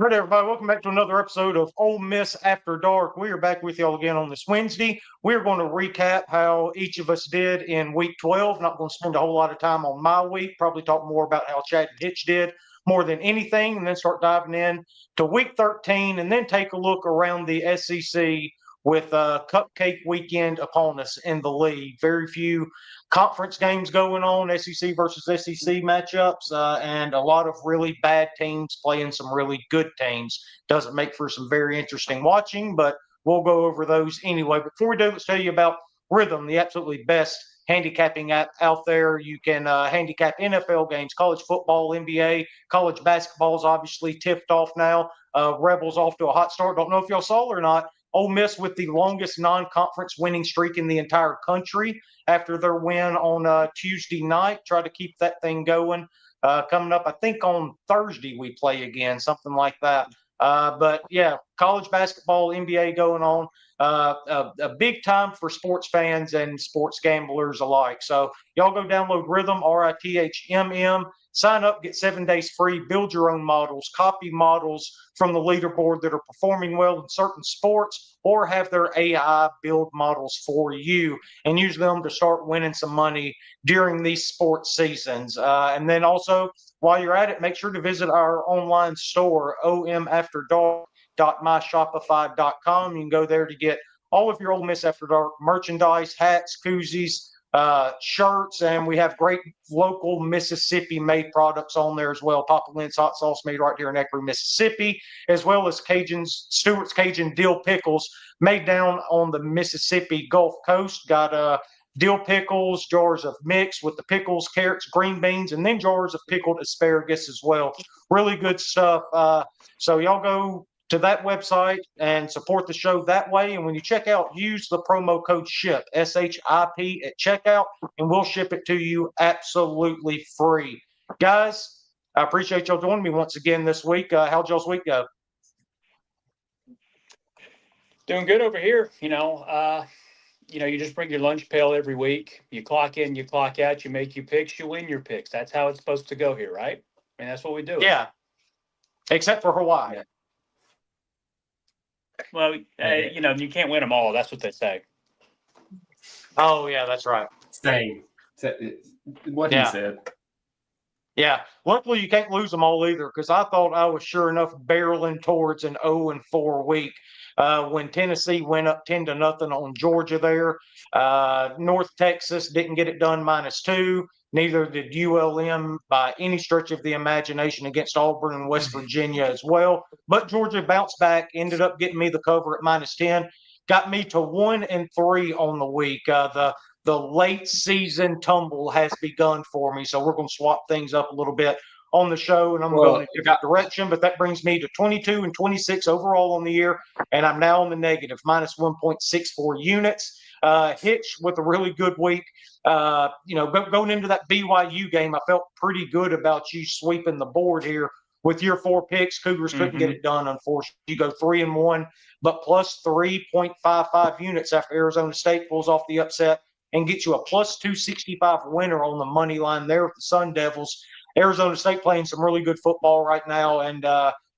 All right, everybody, welcome back to another episode of Ole Miss After Dark. We are back with y'all again on this Wednesday. We're going to recap how each of us did in Week 12. Not going to spend a whole lot of time on my week. Probably talk more about how Chad and Hitch did more than anything, and then start diving in to Week 13, and then take a look around the SEC with Cupcake Weekend upon us in the league. Very few conference games going on, SEC versus SEC matchups, and a lot of really bad teams playing some really good teams. Doesn't make for some very interesting watching, but we'll go over those anyway. Before we do, let's tell you about Rhythm, the absolutely best handicapping app out there. You can handicap NFL games, college football, NBA, college basketball is obviously tipped off now. Rebels off to a hot start. Don't know if y'all saw or not. Ole Miss with the longest non-conference winning streak in the entire country after their win on Tuesday night. Try to keep that thing going. Coming up, I think on Thursday we play again, something like that. But yeah, college basketball, NBA going on. A big time for sports fans and sports gamblers alike. So y'all go download Rhythm, RITHMM. Sign up, get 7 days free, build your own models, copy models from the leaderboard that are performing well in certain sports, or have their AI build models for you and use them to start winning some money during these sports seasons. And then also, while you're at it, make sure to visit our online store, omafterdark.myshopify.com. You can go there to get all of your Ole Miss After Dark merchandise, hats, koozies, shirts, and we have great local Mississippi-made products on there as well. Papa Lynn's hot sauce made right here in Eckery, Mississippi, as well as Stewart's Cajun dill pickles made down on the Mississippi Gulf Coast. Got dill pickles, jars of mix with the pickles, carrots, green beans, and then jars of pickled asparagus as well. Really good stuff. So y'all go to that website and support the show that way. And when you check out, use the promo code SHIP, SHIP at checkout, and we'll ship it to you absolutely free. Guys, I appreciate y'all joining me once again this week. How'd y'all's week go? Doing good over here. You just bring your lunch pail every week. You clock in, you clock out, you make your picks, you win your picks. That's how it's supposed to go here, right? I mean, that's what we do. Yeah. Except for Hawaii. Yeah. Well, you can't win them all. That's what they say. Oh, yeah, that's right. Same. What he said. Yeah. Luckily, you can't lose them all either, because I thought I was sure enough barreling towards an 0-4 week when Tennessee went up 10-0 on Georgia there. North Texas didn't get it done -2. Neither did ULM by any stretch of the imagination against Auburn and West Virginia as well. But Georgia bounced back, ended up getting me the cover at -10. Got me to 1-3 on the week. The late season tumble has begun for me, so we're going to swap things up a little bit on the show, and I'm going in a different direction. But that brings me to 22-26 overall on the year, and I'm now on the negative, -1.64 units. Hitch with a really good week. Going into that BYU game, I felt pretty good about you sweeping the board here with your 4 picks. Cougars couldn't get it done, unfortunately. You go 3-1, but plus 3.55 units after Arizona State pulls off the upset and gets you a plus 265 winner on the money line there with the Sun Devils. Arizona State playing some really good football right now and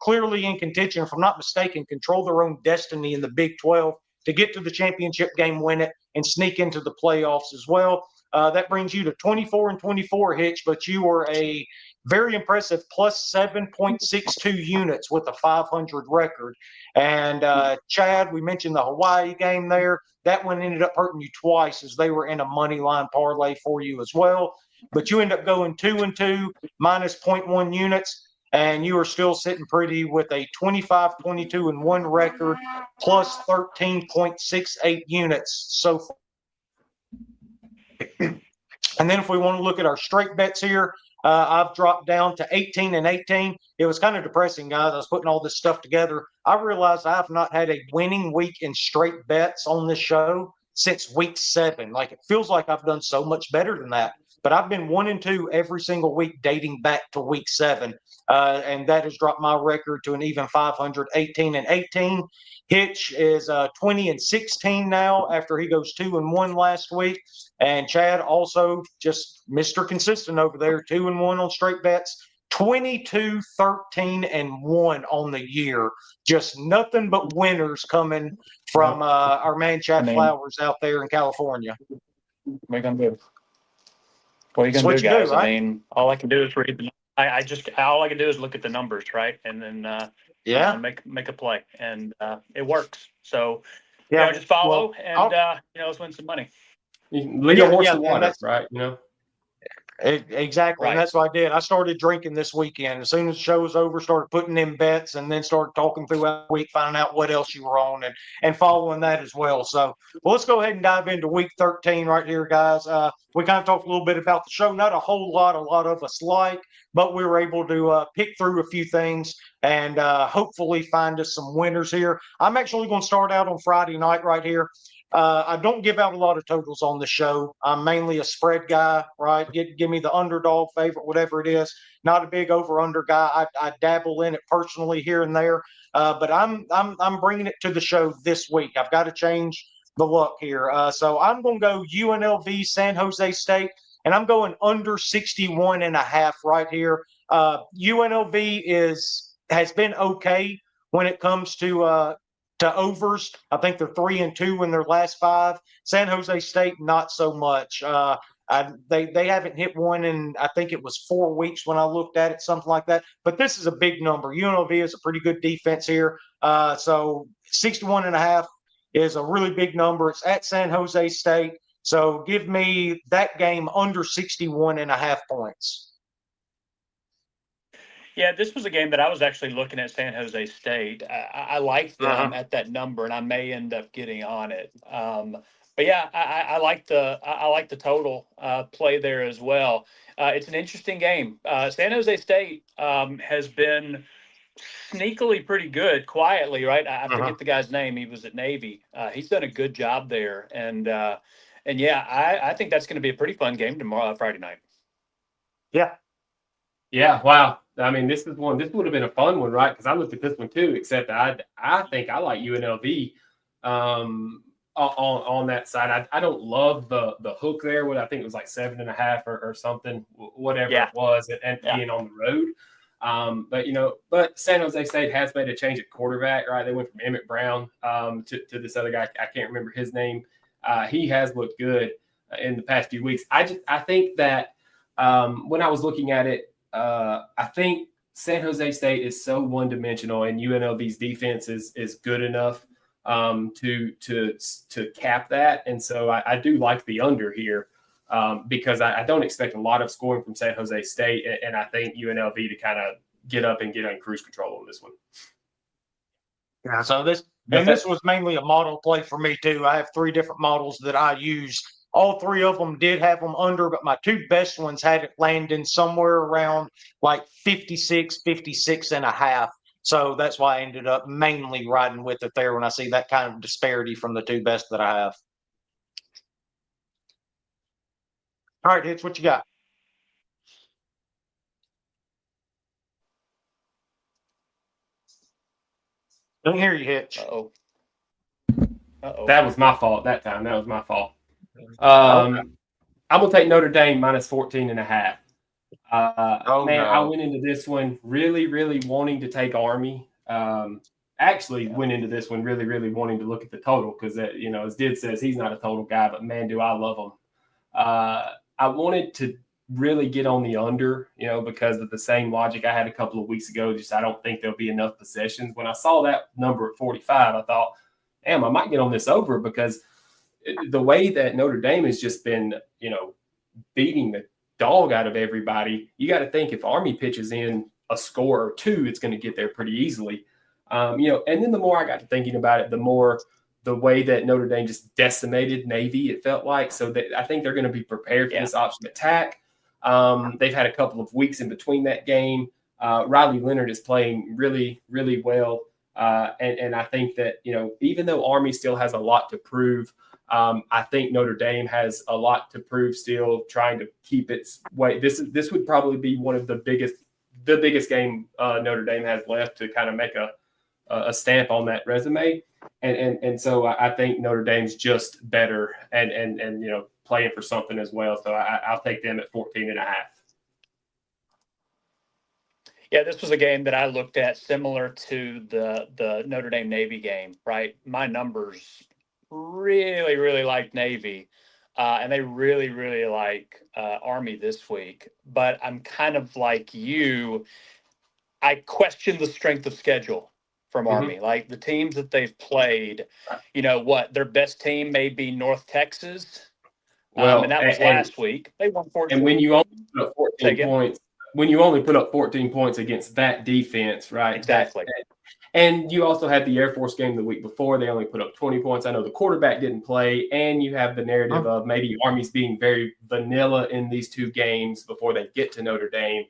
clearly in contention, if I'm not mistaken, control their own destiny in the Big 12 to get to the championship game, win it, and sneak into the playoffs as well. That brings you to 24-24, Hitch, but you were a very impressive plus 7.62 units with a 500 record. And Chad, we mentioned the Hawaii game there. That one ended up hurting you twice as they were in a money line parlay for you as well. But you end up going 2-2, -0.1 units, and you are still sitting pretty with a 25-22-1 record, plus 13.68 units so far. And then if we want to look at our straight bets here, I've dropped down to 18-18. It was kind of depressing, guys. I was putting all this stuff together. I realized I have not had a winning week in straight bets on this show since week 7. Like, it feels like I've done so much better than that. But I've been 1-2 every single week dating back to week 7. And that has dropped my record to an even 500, 18-18. Hitch is 20-16 now after he goes 2-1 last week. And Chad also just Mr. Consistent over there, 2-1 on straight bets, 22-13-1 on the year. Just nothing but winners coming from our man Chad Flowers out there in California. What are you gonna do? What are you That's gonna what do, you do, guys? right? I mean, all I can do is read. All I can do is look at the numbers, right, and then Yeah. make a play, and it works. So Yeah. just follow, Well, and let's win some money. You can lead a horse yeah, to and water, that's- right? You know. Exactly. And Right. that's what I did. I started drinking this weekend. As soon as the show was over, started putting in bets and then started talking throughout the week, finding out what else you were on and following that as well. So, well, let's go ahead and dive into week 13 right here, guys. We kind of talked a little bit about the show, not a whole lot, a lot of us like, but we were able to pick through a few things and hopefully find us some winners here. I'm actually going to start out on Friday night right here. I don't give out a lot of totals on the show. I'm mainly a spread guy, right? Give me the underdog favorite, whatever it is. Not a big over/under guy. I dabble in it personally here and there, but I'm bringing it to the show this week. I've got to change the luck here. So I'm going to go UNLV San Jose State, and I'm going under 61.5 right here. UNLV has been okay when it comes to overs. I think they're 3-2 in their last 5. San Jose State, not so much. They haven't hit one in, I think it was 4 weeks when I looked at it, something like that. But this is a big number. UNLV is a pretty good defense here. So 61.5 is a really big number. It's at San Jose State. So give me that game under 61.5 points. Yeah, this was a game that I was actually looking at San Jose State. I like them at that number, and I may end up getting on it. But yeah, I like the total play there as well. It's an interesting game. San Jose State has been sneakily pretty good, quietly, right? I forget the guy's name. He was at Navy. He's done a good job there, and yeah, I think that's going to be a pretty fun game tomorrow, Friday night. Yeah. Yeah, wow. I mean, this would have been a fun one, right? Because I looked at this one too, except I think I like UNLV on that side. I don't love the hook there. What I think it was like 7.5 or something, whatever it was, and being on the road. But San Jose State has made a change at quarterback, right? They went from Emmett Brown to this other guy. I can't remember his name. He has looked good in the past few weeks. I think that when I was looking at it, I think San Jose State is so one-dimensional, and UNLV's defense is good enough to cap that. And so I do like the under here because I don't expect a lot of scoring from San Jose State, and I think UNLV to kind of get up and get on cruise control on this one. Yeah. So this was mainly a model play for me too. I have 3 different models that I use. All 3 of them did have them under, but my 2 best ones had it landing somewhere around like 56.5. So that's why I ended up mainly riding with it there when I see that kind of disparity from the 2 best that I have. All right, Hitch, what you got? Don't hear you, Hitch. Uh-oh. That was my fault that time. That was my fault. I'm going to take Notre Dame minus 14.5. I went into this one really, really wanting to take Army. Went into this one really, really wanting to look at the total because, as Did says, he's not a total guy, but man, do I love him. I wanted to really get on the under, because of the same logic I had a couple of weeks ago. Just I don't think there'll be enough possessions. When I saw that number at 45, I thought, damn, I might get on this over because the way that Notre Dame has just been, beating the dog out of everybody, you got to think if Army pitches in a score or 2, it's going to get there pretty easily. And then the more I got to thinking about it, the more the way that Notre Dame just decimated Navy, it felt like. So I think they're going to be prepared for this option attack. They've had a couple of weeks in between that game. Riley Leonard is playing really, really well. And I think that, even though Army still has a lot to prove, I think Notre Dame has a lot to prove still, trying to keep its way. This would probably be one of the biggest game Notre Dame has left to kind of make a stamp on that resume. And so I think Notre Dame's just better and playing for something as well. So I'll take them at 14.5. Yeah, this was a game that I looked at similar to the Notre Dame Navy game, right? My numbers really, really like Navy, and they really, really like Army this week. But I'm kind of like you. I question the strength of schedule from Army. Like the teams that they've played, their best team may be North Texas. Well, and that was last week. They won 14. And when you only put up 14 points, against that defense, right? Exactly. And you also had the Air Force game the week before. They only put up 20 points. I know the quarterback didn't play, and you have the narrative of maybe Army's being very vanilla in these two games before they get to Notre Dame.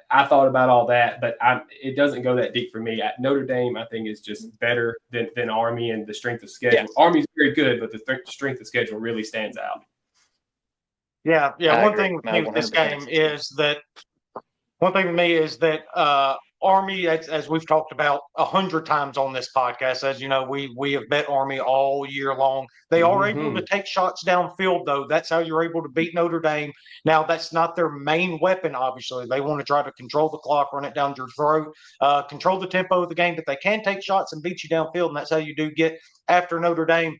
I thought about all that, but it doesn't go that deep for me. Notre Dame, I think, is just better than Army and the strength of schedule. Yeah. Army's very good, but the strength of schedule really stands out. Yeah. One thing with me with this game is that Army, as we've talked about 100 times on this podcast, as you know, we have bet Army all year long. They are able to take shots downfield, though. That's how you're able to beat Notre Dame. Now, that's not their main weapon, obviously. They want to try to control the clock, run it down your throat, control the tempo of the game, but they can take shots and beat you downfield, and that's how you do get after Notre Dame.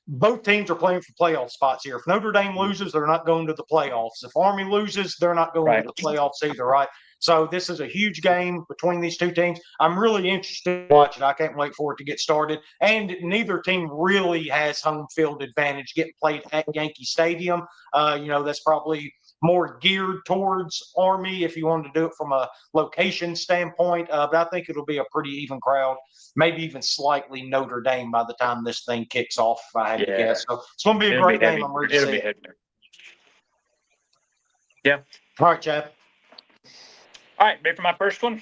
Both teams are playing for playoff spots here. If Notre Dame loses, they're not going to the playoffs. If Army loses, they're not going to the playoffs either, right? So this is a huge game between these two teams. I'm really interested to watch it. I can't wait for it to get started. And neither team really has home field advantage getting played at Yankee Stadium. That's probably more geared towards Army if you wanted to do it from a location standpoint. But I think it'll be a pretty even crowd, maybe even slightly Notre Dame by the time this thing kicks off, if I had to guess. So it's going to be a great game. I'm ready to see it. Yeah. All right, Chad. All right, ready for my first one?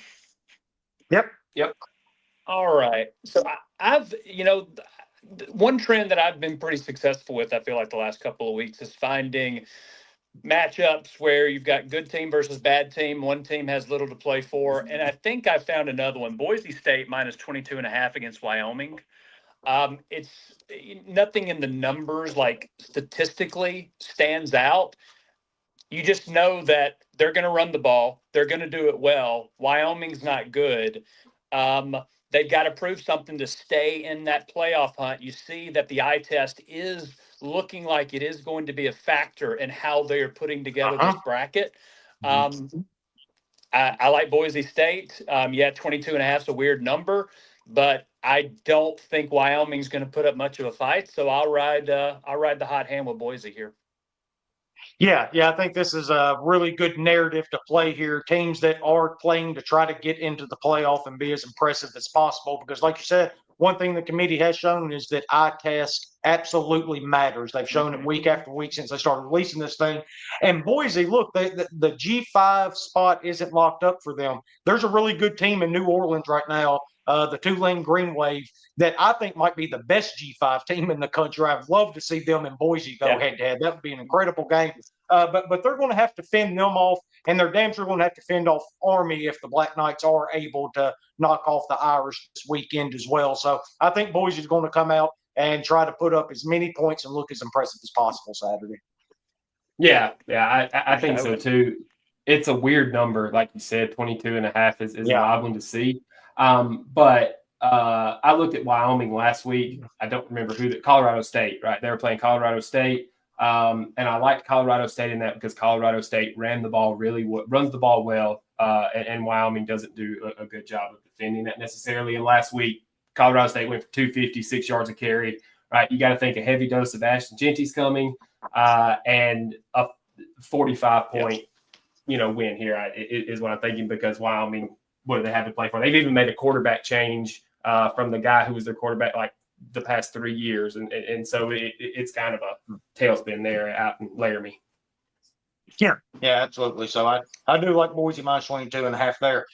Yep. All right. So I've, one trend that I've been pretty successful with, I feel like the last couple of weeks, is finding matchups where you've got good team versus bad team. One team has little to play for. And I think I found another one. Boise State minus 22.5 against Wyoming. It's nothing in the numbers, like statistically, stands out. You just know that they're going to run the ball. They're going to do it well. Wyoming's not good. They've got to prove something to stay in that playoff hunt. You see that the eye test is looking like it is going to be a factor in how they are putting together this bracket. I like Boise State. 22.5 is a weird number, but I don't think Wyoming's going to put up much of a fight. So I'll ride the hot hand with Boise here. Yeah, I think this is a really good narrative to play here. Teams that are playing to try to get into the playoff and be as impressive as possible. Because like you said, one thing the committee has shown is that eye test absolutely matters. They've shown it week after week since they started releasing this thing. And Boise, look, the G5 spot isn't locked up for them. There's a really good team in New Orleans right now, the Tulane Green Wave, that I think might be the best G5 team in the country. I'd love to see them and Boise go head-to-head. That would be an incredible game. But they're going to have to fend them off, and they're damn sure going to have to fend off Army if the Black Knights are able to knock off the Irish this weekend as well. So I think Boise is going to come out and try to put up as many points and look as impressive as possible Saturday. Yeah, I think so too. It's a weird number, like you said, 22.5 is an odd one to see. But I looked at Wyoming last week. I don't remember Colorado State, right? They were playing Colorado State. And I liked Colorado State in that because Colorado State runs the ball well, and Wyoming doesn't do a good job of defending that necessarily. And last week, Colorado State went for 256 yards a carry, right? You got to think a heavy dose of Ashton Genty's coming, and a 45-point, win here is what I'm thinking, because Wyoming, what do they have to play for? They've even made a quarterback change from the guy who was their quarterback like the past 3 years, and so it's kind of a tailspin there out in Laramie. Yeah, absolutely. So I do like Boise minus 22.5 there.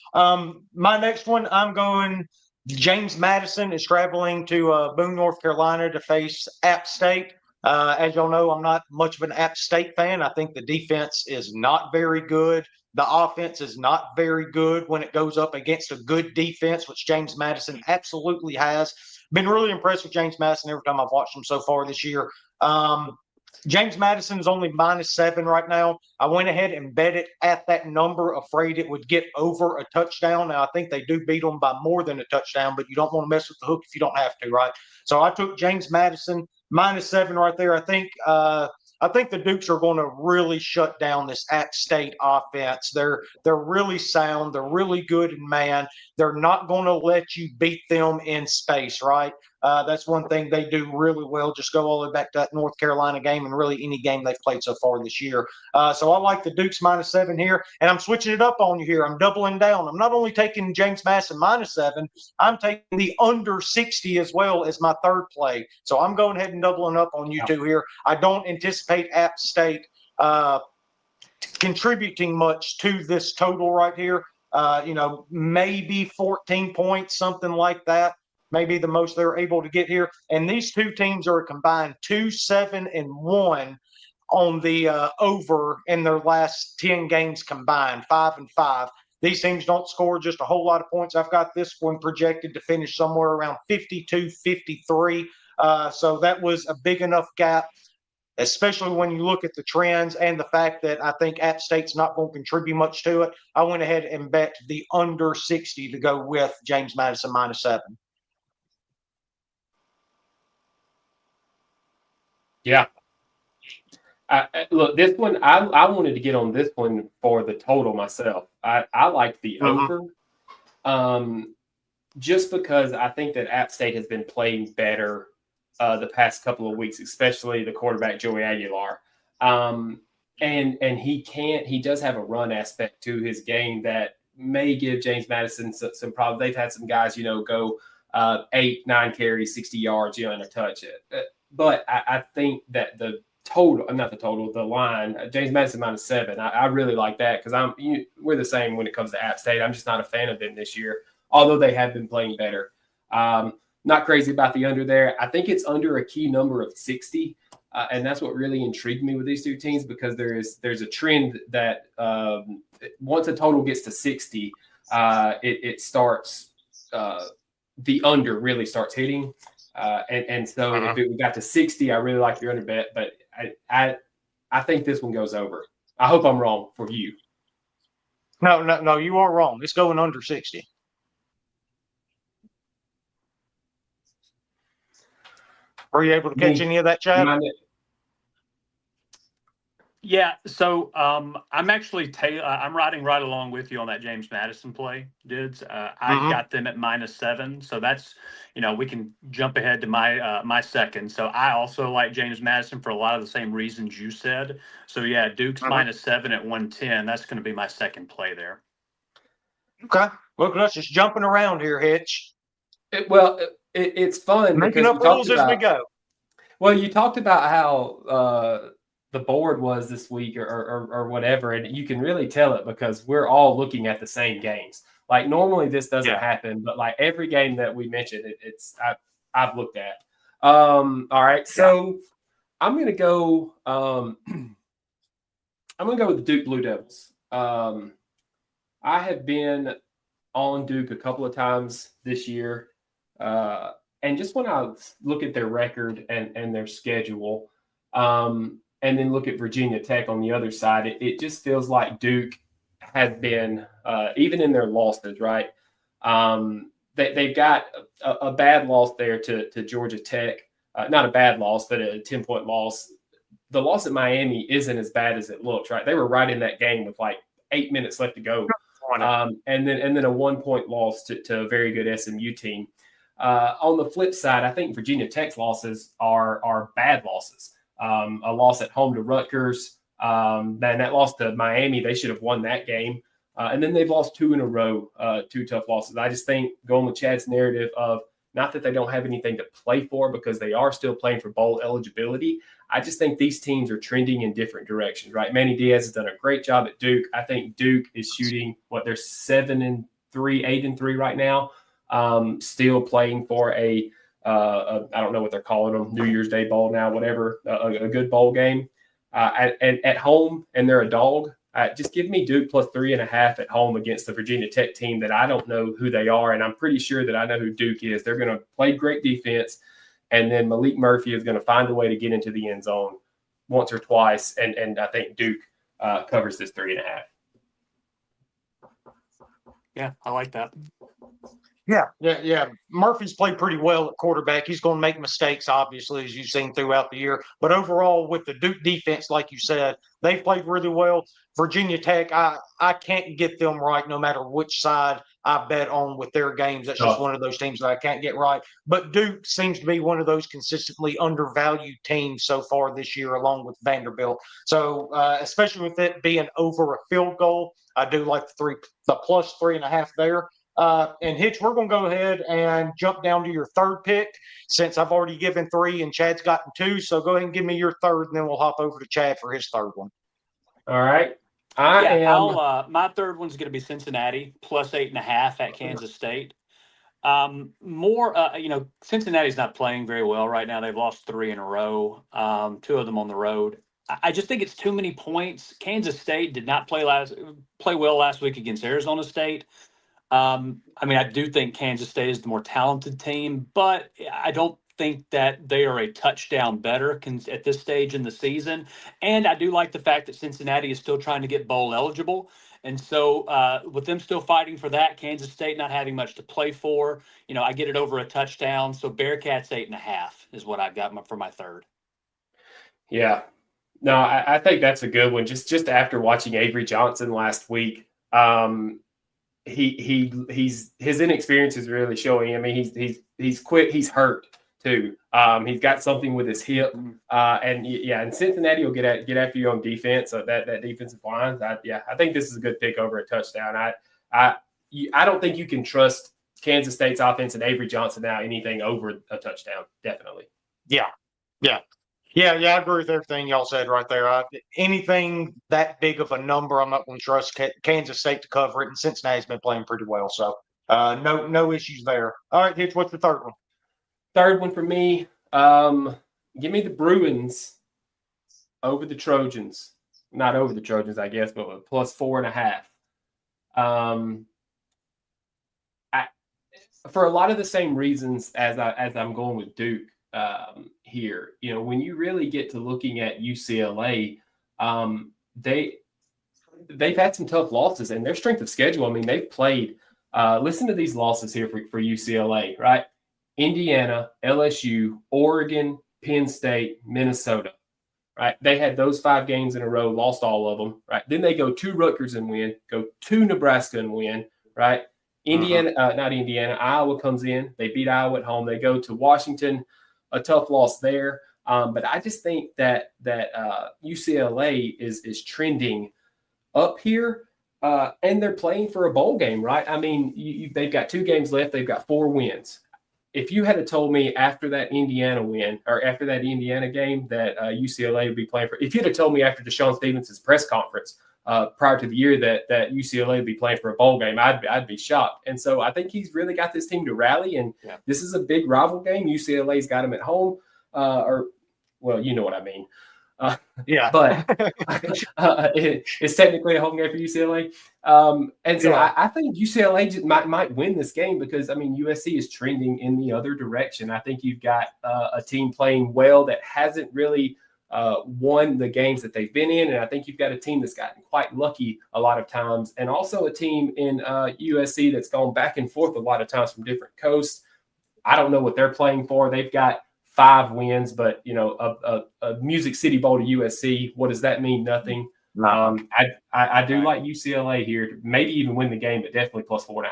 My next one, I'm going. James Madison is traveling to Boone, North Carolina to face App State. As y'all know, I'm not much of an App State fan. I think the defense is not very good. The offense is not very good when it goes up against a good defense, which James Madison absolutely has. Been really impressed with James Madison every time I've watched him so far this year. James Madison's only -7 right now. I went ahead and bet it at that number, afraid it would get over a touchdown. Now, I think they do beat them by more than a touchdown, but you don't want to mess with the hook if you don't have to, right? So I took James Madison -7 right there. I think the Dukes are going to really shut down this App State offense. They're really sound. They're really good in man. They're not going to let you beat them in space, right? That's one thing they do really well. Just go all the way back to that North Carolina game and really any game they've played so far this year. So I like the Dukes -7 here, and I'm switching it up on you here. I'm doubling down. I'm not only taking James Madison -7, I'm taking the under 60 as well as my third play. So I'm going ahead and doubling up on you two here. I don't anticipate App State contributing much to this total right here. Maybe 14 points, something like that. Maybe the most they're able to get here. And these two teams are combined 2-7-1 on the over in their last 10 games combined, 5-5. These teams don't score just a whole lot of points. I've got this one projected to finish somewhere around 52-53. So that was a big enough gap, especially when you look at the trends and the fact that I think App State's not going to contribute much to it. I went ahead and bet the under 60 to go with James Madison -7. Yeah. Look, this one, I wanted to get on this one for the total myself. I like the over, just because I think that App State has been playing better the past couple of weeks, especially the quarterback Joey Aguilar. And he does have a run aspect to his game that may give James Madison some problems. They've had some guys, go 8-9 carries, 60 yards, and a touch. But I think that the line, James Madison -7. I really like that because we're the same when it comes to App State. I'm just not a fan of them this year, although they have been playing better. Not crazy about the under there. I think it's under a key number of 60, and that's what really intrigued me with these two teams because there's a trend that once a total gets to 60, it starts the under really starts hitting. And so if we got to 60, I really like your under bet, but I think this one goes over. I hope I'm wrong for you. No, you are wrong. It's going under 60. Were you able to catch any of that, Chad? Yeah, so I'm actually I'm riding right along with you on that James Madison play, Dids. I got them at -7, so that's we can jump ahead to my second. So I also like James Madison for a lot of the same reasons you said. So yeah, Duke's -7 at 110. That's going to be my second play there. Okay, look at us just jumping around here, Hitch. It's fun making up rules as we go. Well, you talked about how the board was this week or whatever, and you can really tell it because we're all looking at the same games. Like normally this doesn't happen, but like every game that we mentioned, I've looked at. All right, so I'm gonna go. I'm gonna go with the Duke Blue Devils. I have been on Duke a couple of times this year, and just when I look at their record and their schedule, and then look at Virginia Tech on the other side, it just feels like Duke has been, even in their losses, right? They've got a bad loss there to Georgia Tech. Not a bad loss, but a 10-point loss. The loss at Miami isn't as bad as it looks, right? They were right in that game with like 8 minutes left to go. And then a 1-point loss to a very good SMU team. On the flip side, I think Virginia Tech's losses are bad losses. A loss at home to Rutgers, and that loss to Miami, they should have won that game. And then they've lost 2 in a row, 2 tough losses. I just think going with Chad's narrative of not that they don't have anything to play for because they are still playing for bowl eligibility. I just think these teams are trending in different directions, right? Manny Diaz has done a great job at Duke. I think Duke is shooting they're 7-3, 8-3 right now. Still playing for I don't know what they're calling them, New Year's Day bowl now, whatever, a good bowl game at home, and they're a dog. Just give me Duke plus 3.5 at home against the Virginia Tech team that I don't know who they are, and I'm pretty sure that I know who Duke is. They're going to play great defense, and then Malik Murphy is going to find a way to get into the end zone. once or twice, and I think Duke covers this 3.5. Yeah, I like that. Yeah. Murphy's played pretty well at quarterback. He's going to make mistakes, obviously, as you've seen throughout the year. But overall, with the Duke defense, like you said, they've played really well. Virginia Tech, I can't get them right no matter which side I bet on with their games. That's just one of those teams that I can't get right. But Duke seems to be one of those consistently undervalued teams so far this year, along with Vanderbilt. So, especially with it being over a field goal, I do like the plus 3.5 there. And Hitch, we're going to go ahead and jump down to your third pick since I've already given 3 and Chad's gotten 2. So go ahead and give me your third, and then we'll hop over to Chad for his third one. All right. My third one's going to be Cincinnati plus 8.5 at Kansas State. Cincinnati's not playing very well right now. They've lost 3 in a row, 2 of them on the road. I just think it's too many points. Kansas State did not play well last week against Arizona State. I do think Kansas State is the more talented team, but I don't think that they are a touchdown better at this stage in the season. And I do like the fact that Cincinnati is still trying to get bowl eligible. And so with them still fighting for that, Kansas State not having much to play for, I get it over a touchdown. So Bearcats 8.5 is what I've got for my third. Yeah. No, I think that's a good one. Just after watching Avery Johnson last week, his inexperience is really showing. I mean, he's quick. He's hurt too. He's got something with his hip, and Cincinnati will get after you on defense. So that defensive line, I think this is a good pick over a touchdown. I don't think you can trust Kansas State's offense and Avery Johnson now anything over a touchdown. Definitely. Yeah. I agree with everything y'all said right there. Anything that big of a number, I'm not going to trust Kansas State to cover it, and Cincinnati's been playing pretty well, so no issues there. All right, Hitch, what's the third one? Third one for me, give me the Bruins over the Trojans. Not over the Trojans, I guess, but plus 4.5. For a lot of the same reasons as I'm going with Duke. Here, when you really get to looking at UCLA, they've had some tough losses, and their strength of schedule. I mean, they've played. Listen to these losses here for UCLA, right? Indiana, LSU, Oregon, Penn State, Minnesota, right? They had those 5 games in a row, lost all of them, right? Then they go to Rutgers and win, go to Nebraska and win, right? Not Indiana. Iowa comes in. They beat Iowa at home. They go to Washington. A tough loss there, but I just think that UCLA is trending up here, and they're playing for a bowl game, right? I mean, they've got 2 games left. They've got 4 wins. If you had told me after that Indiana win or after that Indiana game that UCLA would be playing for, if you'd have told me after Deshaun Stevens' press conference prior to the year that UCLA would be playing for a bowl game, I'd be shocked. And so I think he's really got this team to rally, and this is a big rival game. UCLA's got him at home, you know what I mean. But it's technically a home game for UCLA. I think UCLA might win this game because, USC is trending in the other direction. I think you've got a team playing well that hasn't really won the games that they've been in. And I think you've got a team that's gotten quite lucky a lot of times, and also a team in USC that's gone back and forth a lot of times from different coasts. I don't know what they're playing for. They've got 5 wins, but a Music City Bowl to USC. What does that mean? Nothing. I do like UCLA here to maybe even win the game, but definitely plus 4.5.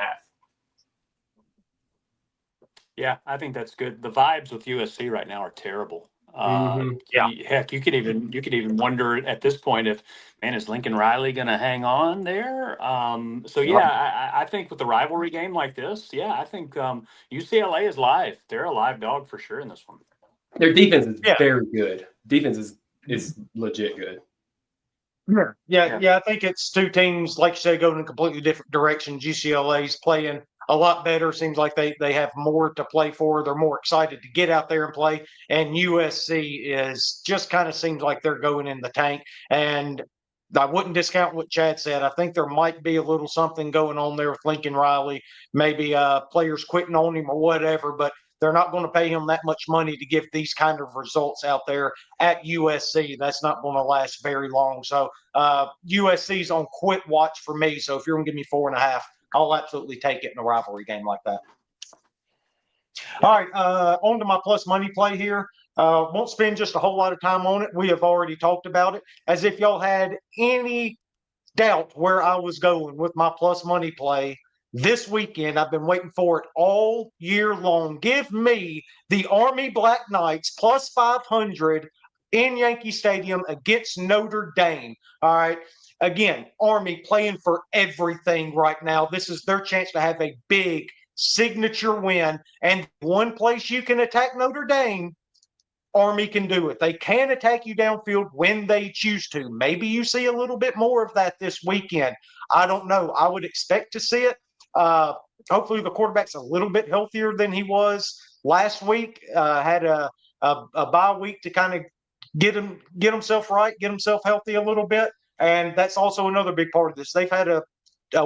Yeah, I think that's good. The vibes with USC right now are terrible. Heck, you could even wonder at this point if, is Lincoln Riley going to hang on there? I think with the rivalry game like this, I think UCLA is live. They're a live dog for sure in this one. Their defense is very good. Defense is legit good. I think it's 2 teams, like you say, going in completely different directions. UCLA's playing a lot better. Seems like they have more to play for. They're more excited to get out there and play. And USC is just kind of seems like they're going in the tank. And I wouldn't discount what Chad said. I think there might be a little something going on there with Lincoln Riley, maybe players quitting on him or whatever. But They're not going to pay him that much money to give these kind of results out there at USC. That's not going to last very long. So USC's on quit watch for me. So if you're going to give me 4.5, I'll absolutely take it in a rivalry game like that. All right, on to my plus money play here. Won't spend just a whole lot of time on it. We have already talked about it. As if y'all had any doubt where I was going with my plus money play this weekend. I've been waiting for it all year long. Give me the Army Black Knights plus 500 in Yankee Stadium against Notre Dame. All right. Again, Army playing for everything right now. This is their chance to have a big signature win. And one place you can attack Notre Dame, Army can do it. They can attack you downfield when they choose to. Maybe you see a little bit more of that this weekend. I don't know. I would expect to see it. Hopefully the quarterback's a little bit healthier than he was last week. Had a bye week to kind of get himself right, get himself healthy a little bit. And that's also another big part of this. They've had a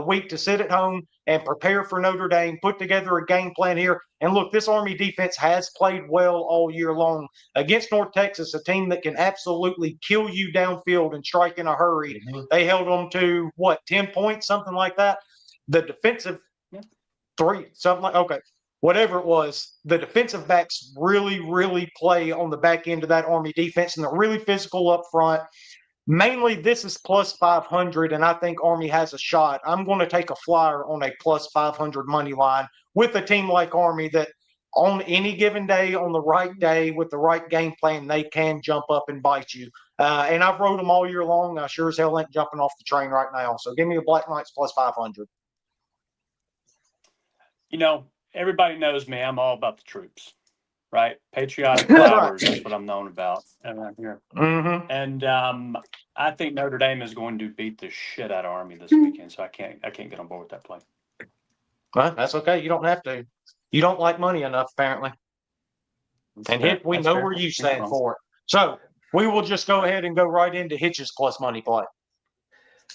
week to sit at home and prepare for Notre Dame, put together a game plan here. And look, this Army defense has played well all year long against North Texas, a team that can absolutely kill you downfield and strike in a hurry. Mm-hmm. They held them to, 10 points, something like that? The defensive whatever it was, the defensive backs really, really play on the back end of that Army defense, and they're really physical up front. Mainly, this is plus 500, and I think Army has a shot. I'm going to take a flyer on a plus 500 money line with a team like Army that on any given day, on the right day, with the right game plan, they can jump up and bite you. And I've rode them all year long. I sure as hell ain't jumping off the train right now. So give me a Black Knights plus 500. Everybody knows me. I'm all about the troops. Right, patriotic flowers. That's what I'm known about around here. Mm-hmm. And I think Notre Dame is going to beat the shit out of Army this weekend. So I can't get on board with that play. Well, that's okay. You don't have to. You don't like money enough, apparently. And we know where you stand for it. So we will just go ahead and go right into Hitch's plus money play.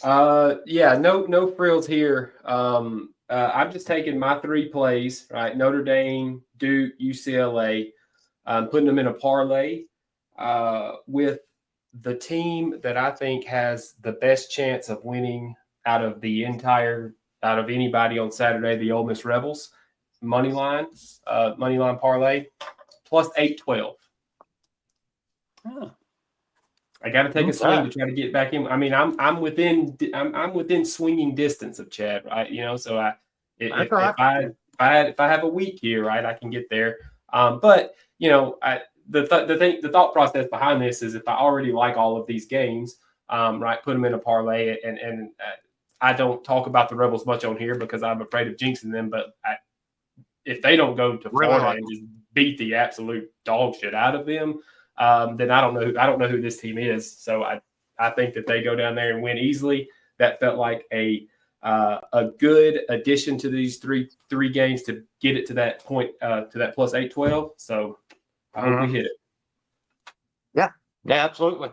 No frills here. I'm just taking my 3 plays, right? Notre Dame, Duke, UCLA, putting them in a parlay with the team that I think has the best chance of winning out of anybody on Saturday, the Ole Miss Rebels. Money line parlay, plus 812. Oh. I got to take a swing to try to get back in. I mean, I'm within swinging distance of Chad, right? So if I have a week here, right, I can get there. But the thought process behind this is if I already like all of these games, right, put them in a parlay, and I don't talk about the Rebels much on here because I'm afraid of jinxing them. But if they don't go to Florida and just beat the absolute dog shit out of them, then I don't know who this team is. So I think that they go down there and win easily. That felt like a good addition to these three games to get it to that point, to that plus 812. So I hope we hit it. Yeah, absolutely.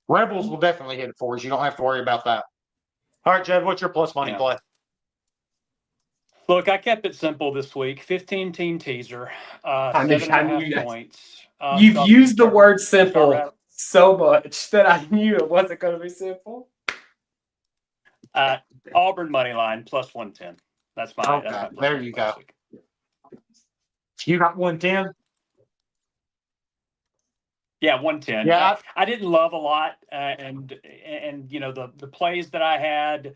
Rebels will definitely hit it for us. You don't have to worry about that. All right, Chad, what's your plus money play? Look, I kept it simple this week. 15-team teaser, 7.5 points. You've used the word simple so much that I knew it wasn't going to be simple. Auburn money line plus 110. That's my. There you go. You got 110. Yeah, 110. Yeah, I didn't love a lot, and the plays that I had.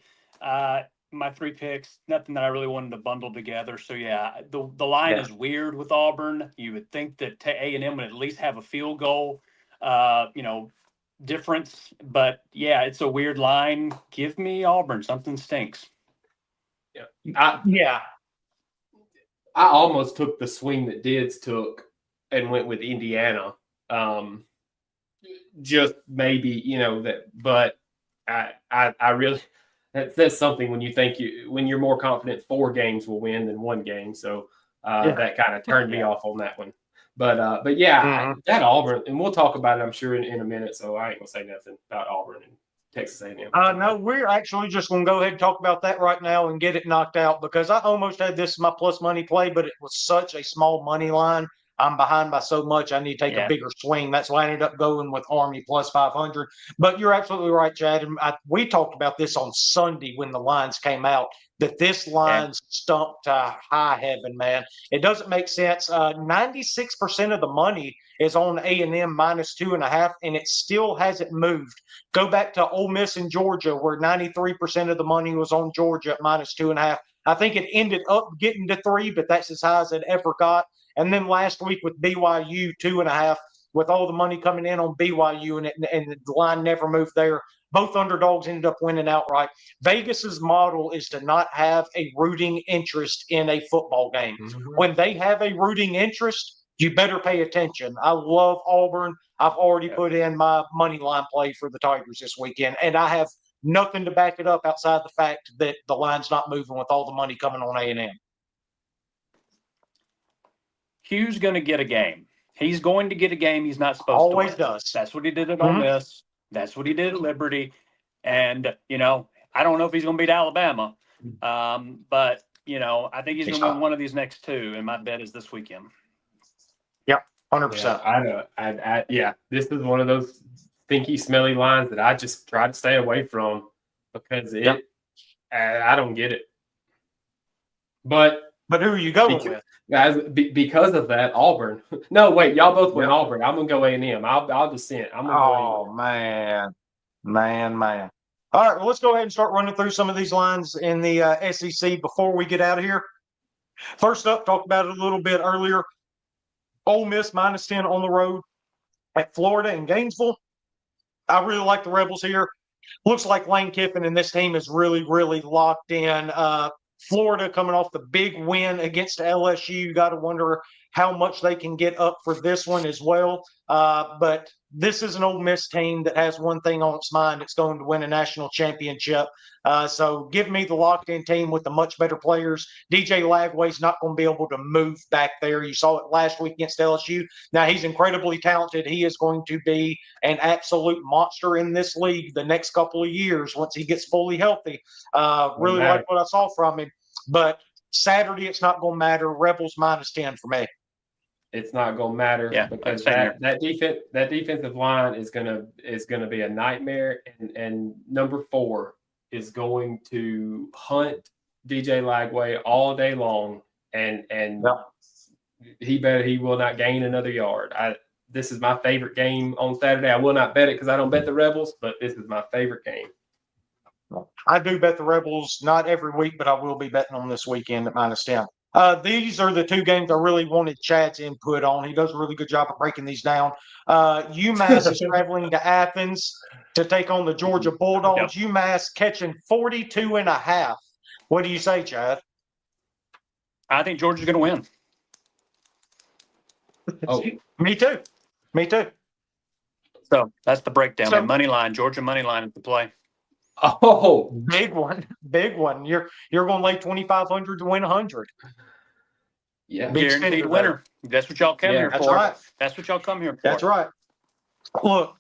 My 3 picks, nothing that I really wanted to bundle together. So yeah, the line is weird with Auburn. You would think that A&M would at least have a field goal, difference. But yeah, it's a weird line. Give me Auburn. Something stinks. I almost took the swing that Dids took and went with Indiana. Just maybe that, but I really. That's something when you're more confident 4 games will win than 1 game. So that kind of turned me off on that one. But that Auburn, and we'll talk about it, I'm sure, in a minute. So I ain't gonna say nothing about Auburn Texas A&M. No, we're actually just going to go ahead and talk about that right now and get it knocked out because I almost had this as my plus money play, but it was such a small money line. I'm behind by so much. I need to take a bigger swing. That's why I ended up going with Army plus 500. But you're absolutely right, Chad. And we talked about this on Sunday when the lines came out, that this line's stumped to high heaven, man. It doesn't make sense. 96% of the money is on A&M minus 2.5, and it still hasn't moved. Go back to Ole Miss and Georgia, where 93% of the money was on Georgia at minus 2.5. I think it ended up getting to 3, but that's as high as it ever got. And then last week with BYU 2.5, with all the money coming in on BYU, and the line never moved there. Both underdogs ended up winning outright. Vegas's model is to not have a rooting interest in a football game. Mm-hmm. When they have a rooting interest, you better pay attention. I love Auburn. I've already put in my money line play for the Tigers this weekend, and I have nothing to back it up outside the fact that the line's not moving with all the money coming on A&M. Hugh's going to get a game. He's going to get a game he's not supposed Always to. Always does. That's what he did at Ole Miss. That's what he did at Liberty. And, I don't know if he's going to beat Alabama. But, I think he's going to win one of these next two. And my bet is this weekend. Yep, 100%. Yeah, this is one of those stinky, smelly lines that I just try to stay away from because I don't get it. But who are you going with? Guys, because of that, Auburn. No, wait, y'all both went Auburn. I'm gonna go A&M. I'll dissent. I'm gonna go A&M. Man. All right, well, let's go ahead and start running through some of these lines in the SEC before we get out of here. First up, talked about it a little bit earlier. Ole Miss minus 10 on the road at Florida and Gainesville. I really like the Rebels here. Looks like Lane Kiffin and this team is really, really locked in. Florida coming off the big win against LSU. You got to wonder how much they can get up for this one as well. But this is an Ole Miss team that has one thing on its mind. It's going to win a national championship. So give me the locked-in team with the much better players. DJ Lagway's not going to be able to move back there. You saw it last week against LSU. Now, he's incredibly talented. He is going to be an absolute monster in this league the next couple of years once he gets fully healthy. Really like what I saw from him. But Saturday, it's not going to matter. Rebels minus 10 for me. It's not going to matter because that defensive line is gonna be a nightmare, and number 4 is going to hunt DJ Lagway all day long, and he will not gain another yard. This is my favorite game on Saturday. I will not bet it because I don't bet the Rebels, but this is my favorite game. I do bet the Rebels not every week, but I will be betting on this weekend at minus 10. These are the two games I really wanted Chad's input on. He does a really good job of breaking these down. UMass is traveling to Athens to take on the Georgia Bulldogs. Yep. UMass catching 42.5. What do you say, Chad? I think Georgia's going to win. Oh, Me too. So that's the breakdown. Money line, Georgia money line at the play. Oh, big one. You're going to lay 2,500 to win 100. Yeah, guaranteed winner. That's what y'all come here for. Right. That's what y'all come here for. That's right. Look,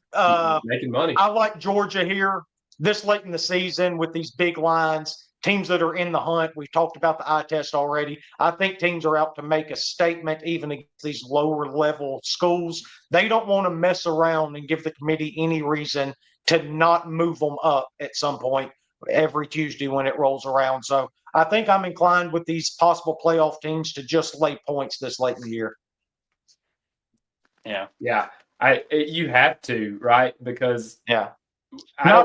making money. I like Georgia here this late in the season with these big lines. Teams that are in the hunt. We've talked about the eye test already. I think teams are out to make a statement even against these lower level schools. They don't want to mess around and give the committee any reason to not move them up at some point every Tuesday when it rolls around. So I think I'm inclined with these possible playoff teams to just lay points this late in the year. Yeah. You have to, right? Because not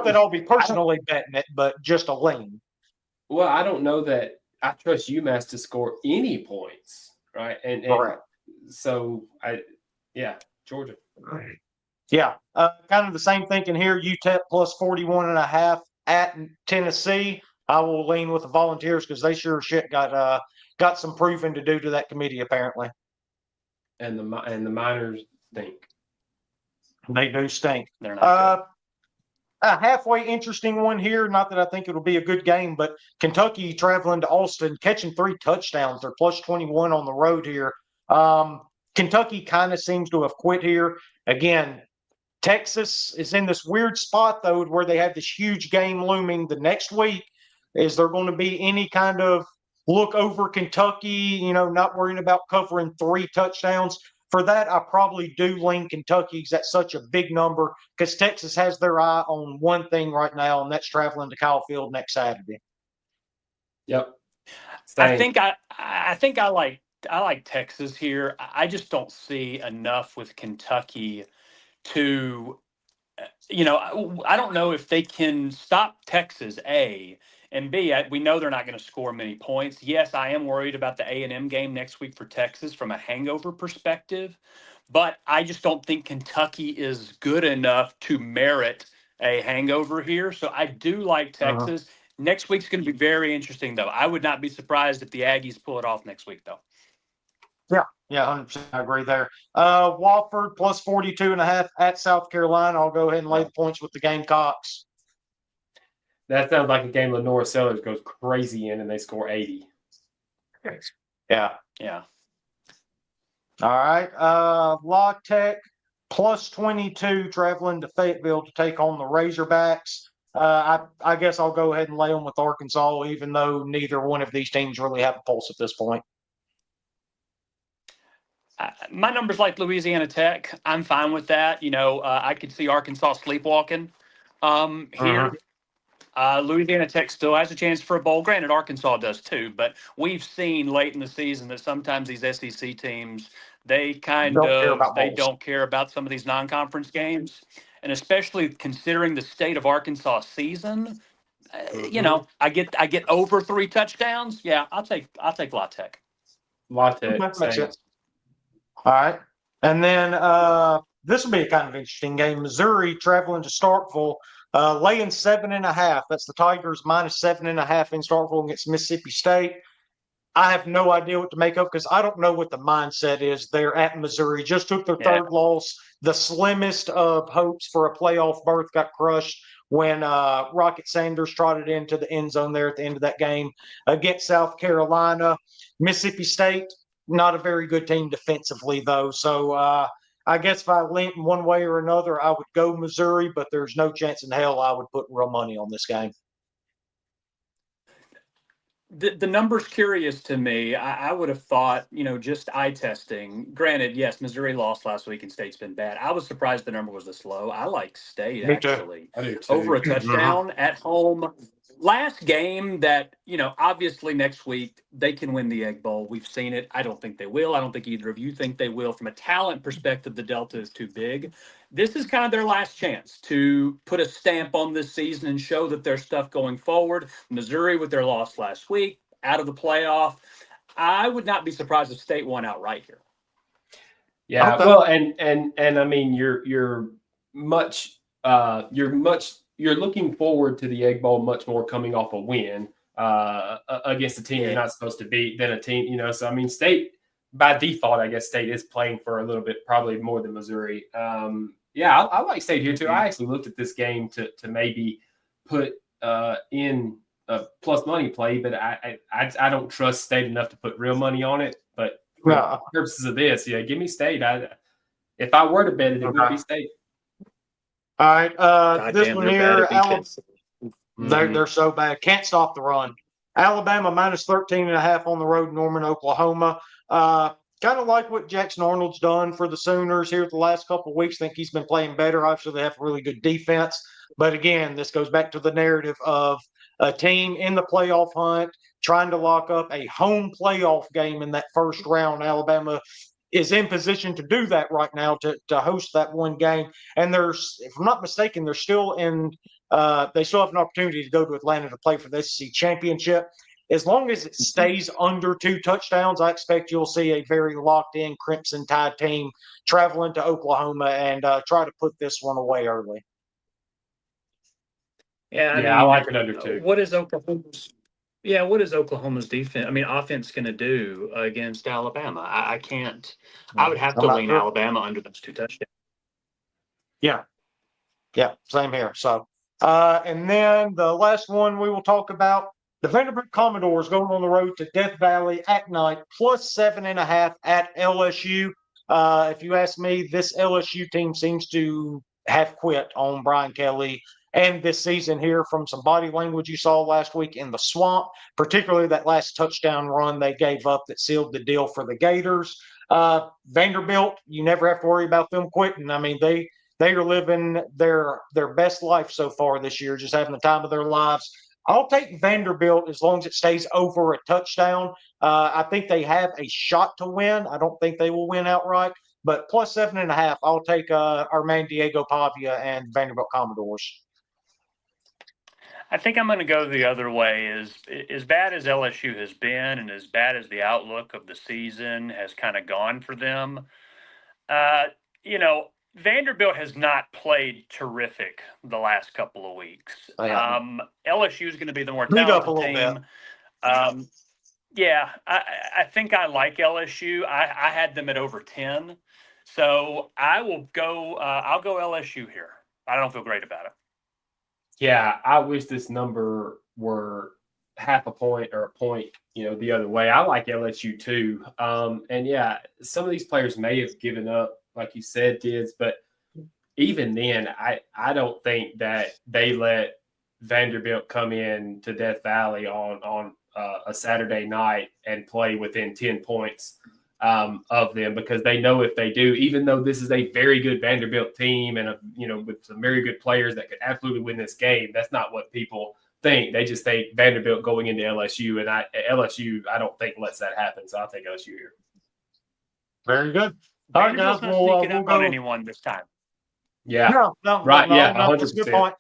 that I'll be personally betting it, but just a lean. Well, I don't know that I trust UMass to score any points, right? And so Georgia. Yeah, kind of the same thinking here. UTEP plus 41.5 at Tennessee. I will lean with the Volunteers because they sure shit got some proving to do to that committee apparently. And the Miners stink. They do stink. They're not good. A halfway interesting one here. Not that I think it'll be a good game, but Kentucky traveling to Austin, catching 3 touchdowns. They're plus 21 on the road here. Kentucky kind of seems to have quit here. Again, Texas is in this weird spot, though, where they have this huge game looming the next week. Is there going to be any kind of look over Kentucky, not worrying about covering 3 touchdowns? For that, I probably do lean Kentucky's at such a big number because Texas has their eye on one thing right now, and that's traveling to Kyle Field next Saturday. Yep. Same. I think I like Texas here. I just don't see enough with Kentucky to, I don't know if they can stop Texas, A, and B, we know they're not going to score many points. Yes, I am worried about the A&M game next week for Texas from a hangover perspective, but I just don't think Kentucky is good enough to merit a hangover here. So I do like Texas. Next week's going to be very interesting, though. I would not be surprised if the Aggies pull it off next week, though. Yeah, 100%. I agree there. Wofford plus 42.5 at South Carolina. I'll go ahead and lay the points with the Gamecocks. That sounds like a game Lenore Sellers goes crazy in and they score 80. Yeah. All right. La Tech plus 22 traveling to Fayetteville to take on the Razorbacks. I guess I'll go ahead and lay them with Arkansas, even though neither one of these teams really have a pulse at this point. My number's like Louisiana Tech. I'm fine with that. I could see Arkansas sleepwalking here. Louisiana Tech still has a chance for a bowl. Granted, Arkansas does too, but we've seen late in the season that sometimes these SEC teams, they don't care about some of these non-conference games. And especially considering the state of Arkansas season, I get over 3 touchdowns. Yeah, I'll take La Tech. La Tech. Makes sense. All right. And then this will be a kind of interesting game. Missouri traveling to Starkville, laying 7.5. That's the Tigers minus 7.5 in Starkville against Mississippi State. I have no idea what to make of because I don't know what the mindset is there at Missouri. Just took their third loss. The slimmest of hopes for a playoff berth got crushed when Rocket Sanders trotted into the end zone there at the end of that game against South Carolina. Mississippi State, not a very good team defensively, though. So I guess if I leant in one way or another, I would go Missouri, but there's no chance in hell I would put real money on this game. The number's curious to me. I would have thought, just eye testing. Granted, yes, Missouri lost last week and State's been bad. I was surprised the number was this low. I like State, actually. I do too. Over a touchdown at home. Last game that, obviously next week they can win the Egg Bowl. We've seen it. I don't think they will. I don't think either of you think they will. From a talent perspective, the delta is too big. This is kind of their last chance to put a stamp on this season and show that there's stuff going forward. Missouri, with their loss last week, out of the playoff. I would not be surprised if State won outright here. Yeah, well, and I mean, you're looking forward to the Egg Bowl much more coming off a win against a team you're not supposed to beat than a team, So I mean, State by default, I guess State is playing for a little bit, probably more than Missouri. I like State here too. I actually looked at this game to maybe put in a plus money play, but I don't trust State enough to put real money on it. But for the purposes of this, give me State. If I were to bet it, it would be State. All right, this one here, they're so bad. Can't stop the run. Alabama minus 13.5 on the road, Norman, Oklahoma. Kind of like what Jackson Arnold's done for the Sooners here the last couple of weeks. Think he's been playing better. Obviously, they have a really good defense. But again, this goes back to the narrative of a team in the playoff hunt trying to lock up a home playoff game in that first round. Alabama is in position to do that right now, to host that one game. And if I'm not mistaken, they're still they still have an opportunity to go to Atlanta to play for the SEC championship. As long as it stays under 2 touchdowns, I expect you'll see a very locked-in Crimson Tide team traveling to Oklahoma and try to put this one away early. I like it under 2. What is Oklahoma's defense? Offense going to do against Alabama? I can't. I would have to lean Alabama under those 2 touchdowns. Yeah, same here. So, and then the last one we will talk about, the Vanderbilt Commodores going on the road to Death Valley at night, plus 7.5 at LSU. If you ask me, this LSU team seems to have quit on Brian Kelly and this season here from some body language you saw last week in the Swamp, particularly that last touchdown run they gave up that sealed the deal for the Gators. Vanderbilt, you never have to worry about them quitting. I mean, they are living their best life so far this year, just having the time of their lives. I'll take Vanderbilt as long as it stays over a touchdown. I think they have a shot to win. I don't think they will win outright, but plus 7.5, I'll take our man Diego Pavia and Vanderbilt Commodores. I think I'm going to go the other way. As bad as LSU has been and as bad as the outlook of the season has kind of gone for them, Vanderbilt has not played terrific the last couple of weeks. LSU is going to be the more talented team. I think I like LSU. I had them at over 10. So I will go, I'll go LSU here. I don't feel great about it. Yeah, I wish this number were half a point or a point, the other way. I like LSU too. And yeah, some of these players may have given up, like you said, Dids, but even then, I don't think that they let Vanderbilt come in to Death Valley on a Saturday night and play within 10 points of them, because they know if they do, even though this is a very good Vanderbilt team and with some very good players that could absolutely win this game, that's not what people think. They just think Vanderbilt going into LSU, and LSU I don't think lets that happen. So I'll take LSU here. Very good. All right, guys, we'll go on anyone this time. Yeah. No, right. No, yeah. that's a good point.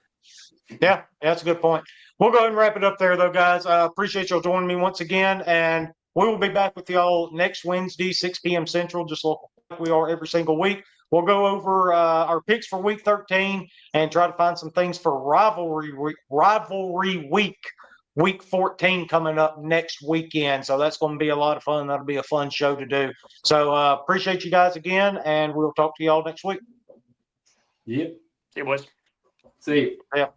Yeah, that's a good point. We'll go ahead and wrap it up there, though, guys. Appreciate y'all joining me once again, and we will be back with y'all next Wednesday, 6 p.m. Central, just like we are every single week. We'll go over our picks for Week 13 and try to find some things for rivalry week, Week 14 coming up next weekend. So that's going to be a lot of fun. That'll be a fun show to do. So appreciate you guys again, and we'll talk to y'all next week. Yep. See you, boys. See you. Yeah.